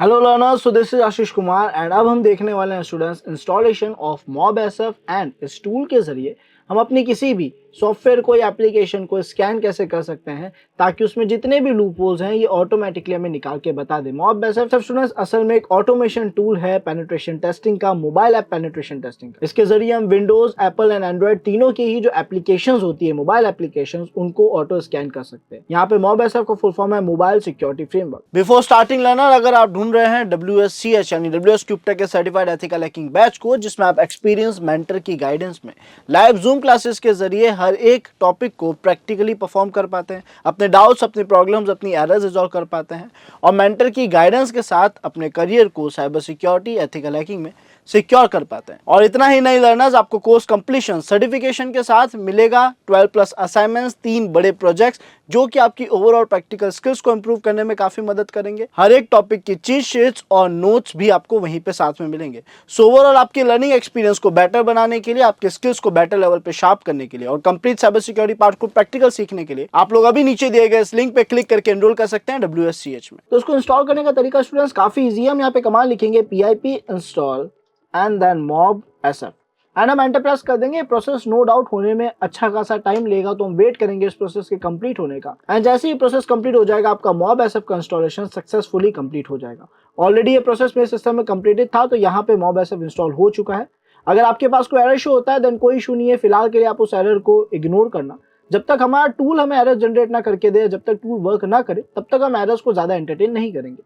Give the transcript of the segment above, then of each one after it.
Hello learners, so this is Ashish Kumar and अब हम देखने वाले हैं students installation of mob SF and इस टूल के जरिए हम अपनी किसी भी सॉफ्टवेयर को या एप्लीकेशन को स्कैन कैसे कर सकते हैं ताकि उसमें जितने भी लूप होल्स हैं ये ऑटोमेटिकली हमें निकाल के बता दे। मॉब एसएफ स्टूडेंट्स असल में एक ऑटोमेशन टूल है पेनिट्रेशन टेस्टिंग का, मोबाइल ऐप पेनिट्रेशन टेस्टिंग का। इसके जरिए हम विंडोज, एप्पल एंड एंड्रॉइड तीनों की ही जो एप्लीकेशंस होती है, मोबाइल एप्लीकेशंस, उनको ऑटो स्कैन कर सकते हैं। यहाँ पे मॉब एसएफ का फुल फॉर्म है mobile security framework. Before starting learner, अगर आप ढूंढ रहे हैं WSCH यानी WS क्यूबटेक के सर्टिफाइड एथिकल हैकिंग बैच को, जिसमें आप एक्सपीरियंस मेंटर की गाइडेंस में लाइव जूम क्लासेस के जरिए हर एक टॉपिक को प्रैक्टिकली परफॉर्म कर पाते हैं, अपने डाउट्स, अपनी प्रॉब्लम्स, अपनी एरर्स रिजॉल्व कर पाते हैं और मेंटर की गाइडेंस के साथ अपने करियर को साइबर सिक्योरिटी, एथिकल हैकिंग में सिक्योर कर पाते हैं। और इतना ही नहीं लर्नर्स, आपको कोर्स कंप्लीशन सर्टिफिकेशन के साथ मिलेगा 12+ असाइनमेंट्स, 3 बड़े प्रोजेक्ट्स जो कि आपकी ओवरऑल प्रैक्टिकल स्किल्स को इंप्रूव करने में काफी मदद करेंगे। हर एक टॉपिक की चीट शीट्स और नोट्स भी आपको वहीं पे साथ में मिलेंगे। सो ओवरऑल आपकी लर्निंग एक्सपीरियंस को बेटर बनाने के लिए, आपके स्किल्स को बेटर लेवल पे शार्प करने के लिए और कंप्लीट साइबर सिक्योरिटी पार्ट को प्रैक्टिकल सीखने के लिए आप लोग अभी नीचे दिए गए इस लिंक पे क्लिक करके एनरोल कर सकते हैं WSCH में। तो इसको इंस्टॉल करने का तरीका स्टूडेंट्स काफी ईजी है। हम यहाँ पे कमांड लिखेंगे pip install and then MobSF and हम एंटर प्रेस कर देंगे। प्रोसेस नो डाउट होने में अच्छा खासा टाइम लेगा, तो हम वेट करेंगे इस प्रोसेस के कंप्लीट होने का। एंड जैसे ही प्रोसेस कंप्लीट हो जाएगा, आपका मॉब एसएफ का इंस्टॉलेशन सक्सेसफुली कंप्लीट हो जाएगा। ऑलरेडी ये प्रोसेस मेरे सिस्टम में कंप्लीटेड था, तो यहाँ पे मॉब एसएफ इंस्टॉल हो चुका है। अगर आपके पास कोई एरर इशू होता है देन कोई इशू नहीं है, फिलहाल के लिए आप उस एरर को इग्नोर करना। जब तक हमारा टूल हमें एरर जनरेट ना करके दे, जब तक टूल वर्क ना करे, तब तक हम एरर्स को ज्यादा एंटरटेन नहीं करेंगे।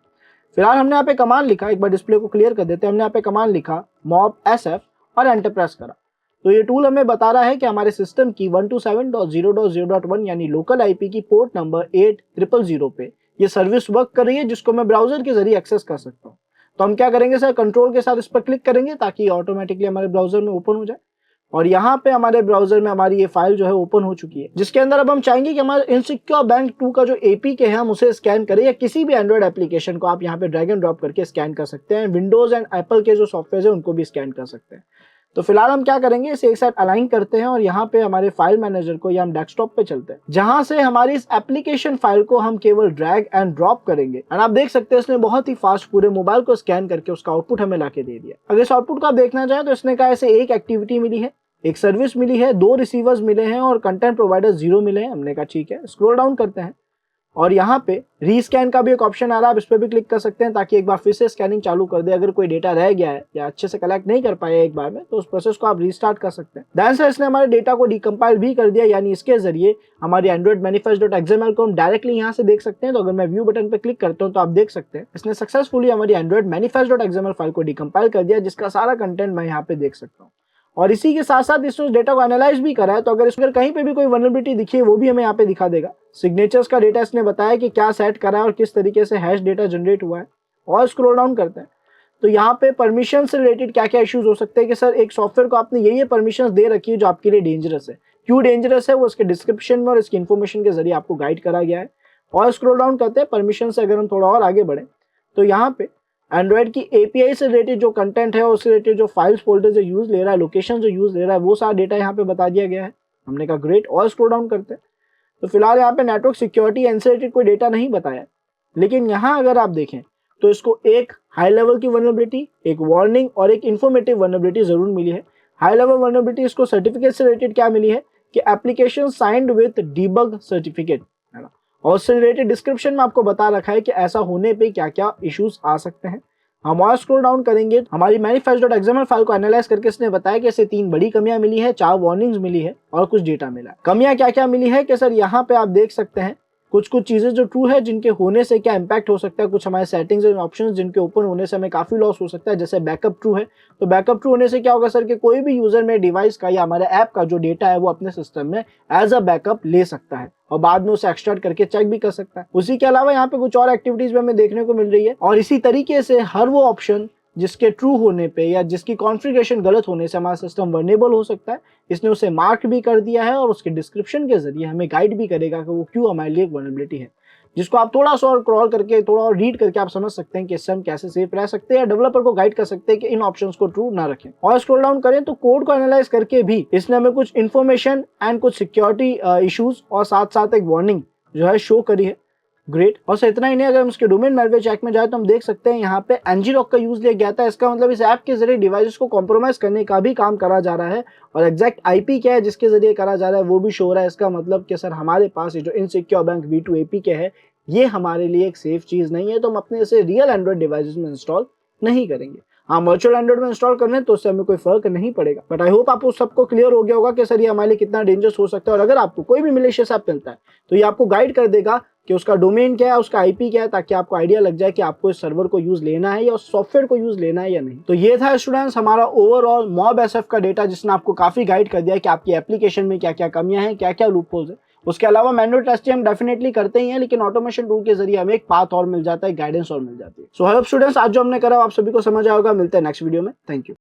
फिलहाल हमने यहाँ पे कमांड लिखा, एक बार डिस्प्ले को क्लियर कर देते हैं। हमने यहाँ पे कमांड लिखा मॉब एसएफ और एंटर प्रेस करा, तो ये टूल हमें बता रहा है कि हमारे सिस्टम की 127.0.0.1 यानी लोकल आईपी की पोर्ट नंबर 8000 पे ये सर्विस वर्क कर रही है, जिसको मैं ब्राउजर के जरिए एक्सेस कर सकता हूँ। तो हम क्या करेंगे सर, कंट्रोल के साथ इस पर क्लिक करेंगे ताकि ऑटोमेटिकली हमारे ब्राउजर में ओपन हो जाए। और यहाँ पे हमारे ब्राउजर में हमारी ये फाइल जो है ओपन हो चुकी है, जिसके अंदर अब हम चाहेंगे कि हमारे इनसिक्योर बैंक 2 का जो एपीके है हम उसे स्कैन करें, या किसी भी एंड्रॉइड एप्लीकेशन को आप यहाँ पे ड्रैग एंड ड्रॉप करके स्कैन कर सकते हैं। विंडोज एंड एप्पल के जो सॉफ्टवेयर है उनको भी स्कैन कर सकते हैं। तो फिलहाल हम क्या करेंगे, इसे एक साथ अलाइन करते हैं और यहाँ पे हमारे फाइल मैनेजर को, या हम डेस्कटॉप पे चलते हैं, जहां से हमारी इस एप्लीकेशन फाइल को हम केवल ड्रैग एंड ड्रॉप करेंगे। एंड आप देख सकते हैं इसने बहुत ही फास्ट पूरे मोबाइल को स्कैन करके उसका आउटपुट हमें लाके दे दिया। अगर इस आउटपुट को आप देखना चाहें तो इसने कहा ऐसे एक एक्टिविटी मिली है, एक सर्विस मिली है, 2 रिसीवर्स मिले हैं और कंटेंट प्रोवाइडर 0 मिले हैं। हमने कहा ठीक है। स्क्रॉल डाउन करते हैं और यहाँ पे रीस्कैन का भी एक ऑप्शन आ रहा है, आप इस पर भी क्लिक कर सकते हैं ताकि एक बार फिर से स्कैनिंग चालू कर दे। अगर कोई डेटा रह गया है या अच्छे से कलेक्ट नहीं कर पाया एक बार में, तो उस प्रोसेस को आप रीस्टार्ट कर सकते हैं। दैन से इसने हमारे डेटा को डिकम्पाइल भी कर दिया, यानी इसके जरिए हमारी एंड्रॉइड मैनिफेस्ट.xml को हम डायरेक्टली यहाँ से देख सकते हैं। तो अगर मैं व्यू बटन पर क्लिक करता हूँ तो आप देख सकते हैं इसने सक्सेसफुली हमारी एंड्रॉइड मैनिफेस्ट.xml फाइल को डिकम्पाइल कर दिया, जिसका सारा कंटेंट मैं यहाँ पे देख सकता हूँ। और इसी के साथ साथ इसने डेटा को एनालाइज भी करा है। तो अगर इसमें कहीं पे भी कोई वल्नरेबिलिटी दिखी है वो भी हमें यहाँ पे दिखा देगा। सिग्नेचर्स का डेटा इसने बताया कि क्या सेट करा है और किस तरीके से हैश डेटा जनरेट हुआ है। और स्क्रॉल डाउन करते हैं तो यहाँ पे परमिशन से रिलेटेड क्या क्या इश्यूज हो सकते हैं कि सर एक सॉफ्टवेयर को आपने ये परमिशन दे रखी है जो आपके लिए डेंजरस है। क्यों डेंजरस है वो इसके डिस्क्रिप्शन में और इसकी इन्फॉर्मेशन के जरिए आपको गाइड करा गया है। और स्क्रॉल डाउन करते हैं परमिशन से अगर हम थोड़ा और आगे बढ़े तो यहाँ पे एंड्रॉइड की एपीआई से रिलेटेड जो कंटेंट है, उससे रिलेटेड जो फाइल्स फोल्डर जो यूज ले रहा है, लोकेशन जो यूज ले रहा है, वो सारा डेटा यहाँ पे बता दिया गया है। हमने कहा ग्रेट। और स्क्रॉल डाउन करते हैं तो फिलहाल यहाँ पे नेटवर्क सिक्योरिटी एंड से रिलेटेड कोई डेटा नहीं बताया, लेकिन यहाँ अगर आप देखें तो इसको एक हाई लेवल की वल्नरेबिलिटी, एक वार्निंग और एक इन्फॉर्मेटिव वल्नरेबिलिटी जरूर मिली है। हाई लेवल वल्नरेबिलिटी इसको सर्टिफिकेट से रिलेटेड क्या मिली है कि application signed with debug certificate, है ना। और उससे रिलेटेड डिस्क्रिप्शन में आपको बता रखा है कि ऐसा होने पे क्या क्या इश्यूज आ सकते हैं। हम और स्क्रॉल डाउन करेंगे, हमारी manifest.xml फाइल को एनालाइज करके इसने बताया कि इसे 3 बड़ी कमियां मिली है, 4 वार्निंग्स मिली है और कुछ डेटा मिला है। कमियां क्या क्या मिली है कि सर यहाँ पे आप देख सकते हैं कुछ चीजें जो ट्रू है, जिनके होने से क्या इंपैक्ट हो सकता है। कुछ हमारे सेटिंग्स एंड ऑप्शंस जिनके ओपन होने से हमें काफी लॉस हो सकता है। जैसे बैकअप ट्रू है, तो बैकअप ट्रू होने से क्या होगा सर कि कोई भी यूजर में डिवाइस का या हमारे ऐप का जो डेटा है वो अपने सिस्टम में एज अ बैकअप ले सकता है और बाद में उसे एक्सट्रैक्ट करके चेक भी कर सकता है। उसी के अलावा यहाँ पे कुछ और एक्टिविटीज भी हमें देखने को मिल रही है। और इसी तरीके से हर वो ऑप्शन जिसके ट्रू होने पे या जिसकी कॉन्फ़िगरेशन गलत होने से हमारा सिस्टम वल्नरेबल हो सकता है, इसने उसे मार्क भी कर दिया है और उसके डिस्क्रिप्शन के जरिए हमें गाइड भी करेगा कि वो क्यों हमारे लिए एक वल्नरेबिलिटी है, जिसको आप थोड़ा सा और क्रॉल करके, थोड़ा और रीड करके आप समझ सकते हैं कि इससे हम कैसे सेफ रह सकते हैं या डेवलपर को गाइड कर सकते हैं कि इन ऑप्शंस को ट्रू ना रखें। और स्क्रॉल डाउन करें तो कोड को एनालाइज करके भी इसने हमें कुछ इन्फॉर्मेशन एंड कुछ सिक्योरिटी इश्यूज और साथ साथ एक वार्निंग जो है शो करी है। ग्रेट। और सिर्फ इतना ही नहीं, अगर हम इसके डोमेन मैलवेयर चेक में जाए तो हम देख सकते हैं यहाँ पे ngrok का यूज लिया गया था। इसका मतलब इस ऐप के जरिए डिवाइसेस को कॉम्प्रोमाइज करने का भी काम करा जा रहा है, और एग्जैक्ट आईपी क्या है जिसके जरिए करा जा रहा है वो भी शो हो रहा है। इसका मतलब कि सर हमारे पास ये जो इनसिक्योर बैंक V2 APK है ये हमारे लिए एक सेफ चीज नहीं है, तो हम अपने इसे रियल एंड्रॉइड डिवाइसेस में इंस्टॉल नहीं करेंगे। हाँ, वर्चुअल एंड्रॉइड में इंस्टॉल करने हैं तो उससे हमें कोई फर्क नहीं पड़ेगा। बट आई होप आपको सबको क्लियर हो गया होगा कि सर ये हमारे लिए कितना डेंजरस हो सकता है। और अगर आपको कोई भी मिलिशियस ऐप मिलता है तो ये आपको गाइड कर देगा कि उसका डोमेन क्या है, उसका आईपी क्या है, ताकि आपको आइडिया लग जाए कि आपको इस सर्वर को यूज लेना है या उस सॉफ्टवेयर को यूज लेना है या नहीं। तो ये था स्टूडेंट्स हमारा ओवरऑल मॉब एसएफ का डेटा, जिसने आपको काफी गाइड कर दिया कि आपकी एप्लीकेशन में क्या क्या कमियां हैं, क्या क्या लूपहोल्स है। उसके अलावा मैनुअल टेस्टिंग हम डेफिनेटली करते ही हैं, लेकिन ऑटोमेशन टूल के जरिए हमें एक पाथ और मिल जाता है, गाइडेंस और मिल जाती है। सो हेल्प स्टूडेंट्स, आज जो हमने करा आप सभी को समझ आएगा। मिलते हैं नेक्स्ट वीडियो में। Thank you.